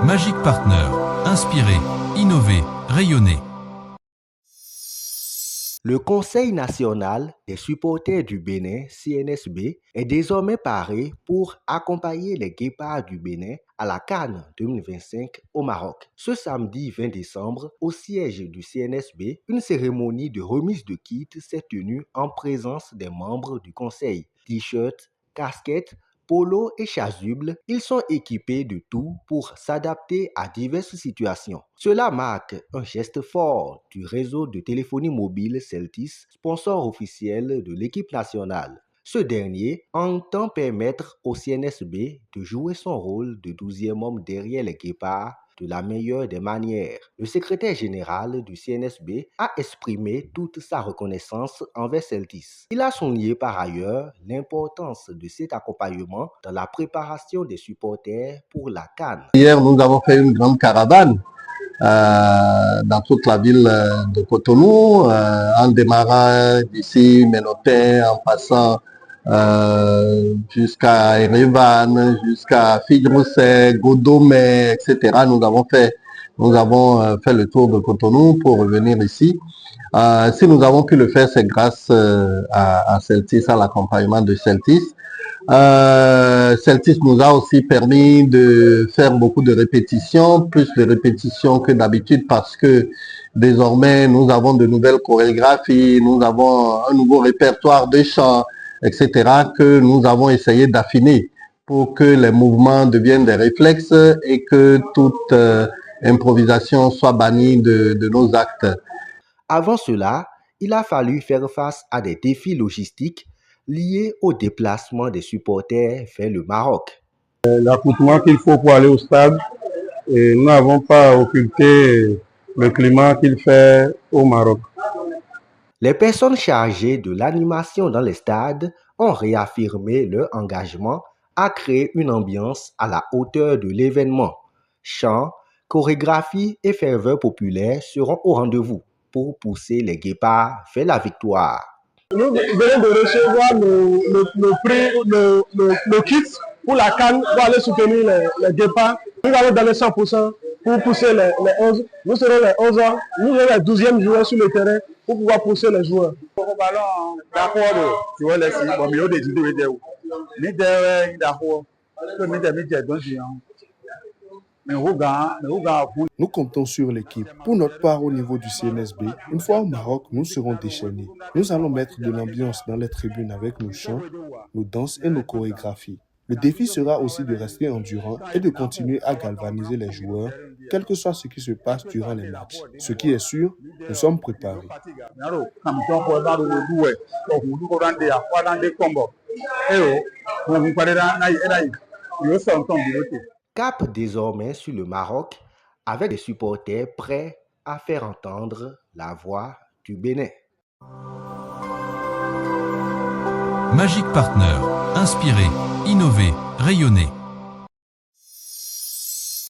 Magic Partner. Inspirer, innover, rayonner. Le Conseil national des supporters du Bénin, CNSB, est désormais paré pour accompagner les Guépards du Bénin à la CAN 2025 au Maroc. Ce samedi 20 décembre, au siège du CNSB, une cérémonie de remise de kits s'est tenue en présence des membres du Conseil. T-shirts, casquettes, polo et chasubles, ils sont équipés de tout pour s'adapter à diverses situations. Cela marque un geste fort du réseau de téléphonie mobile Celtis, sponsor officiel de l'équipe nationale. Ce dernier entend permettre au CNSB de jouer son rôle de 12e homme derrière les Guépards de la meilleure des manières. Le secrétaire général du CNSB a exprimé toute sa reconnaissance envers Celtis. Il a souligné par ailleurs l'importance de cet accompagnement dans la préparation des supporters pour la CAN. Hier, nous avons fait une grande caravane dans toute la ville de Cotonou, en démarrant d'ici Ménotin, en passant jusqu'à Erevan, jusqu'à Fidroussé, Godomé, etc. Nous avons fait le tour de Cotonou pour revenir ici. Si nous avons pu le faire, c'est grâce à Celtis, à l'accompagnement de Celtis. Celtis nous a aussi permis de faire beaucoup de répétitions, plus de répétitions que d'habitude parce que désormais nous avons de nouvelles chorégraphies, nous avons un nouveau répertoire de chants, etc. que nous avons essayé d'affiner pour que les mouvements deviennent des réflexes et que toute improvisation soit bannie de nos actes. Avant cela, il a fallu faire face à des défis logistiques liés au déplacement des supporters vers le Maroc. L'accoutrement qu'il faut pour aller au stade, et nous n'avons pas occulté le climat qu'il fait au Maroc. Les personnes chargées de l'animation dans les stades ont réaffirmé leur engagement à créer une ambiance à la hauteur de l'événement. Chants, chorégraphies et ferveur populaire seront au rendez-vous pour pousser les Guépards vers la victoire. Nous venons de recevoir le kit pour la CAN pour aller soutenir les Guépards. Nous allons donner 100% pour pousser les 11. Nous serons les 11 ans, nous serons les 12e joueurs sur le terrain pour pouvoir pousser les joueurs. Nous comptons sur l'équipe. Pour notre part au niveau du CNSB, une fois au Maroc, nous serons déchaînés. Nous allons mettre de l'ambiance dans les tribunes avec nos chants, nos danses et nos chorégraphies. Le défi sera aussi de rester endurant et de continuer à galvaniser les joueurs, quel que soit ce qui se passe durant les matchs. Ce qui est sûr, nous sommes préparés. Cap désormais sur le Maroc avec des supporters prêts à faire entendre la voix du Bénin. Magic Partner. Inspirer, innover, rayonner.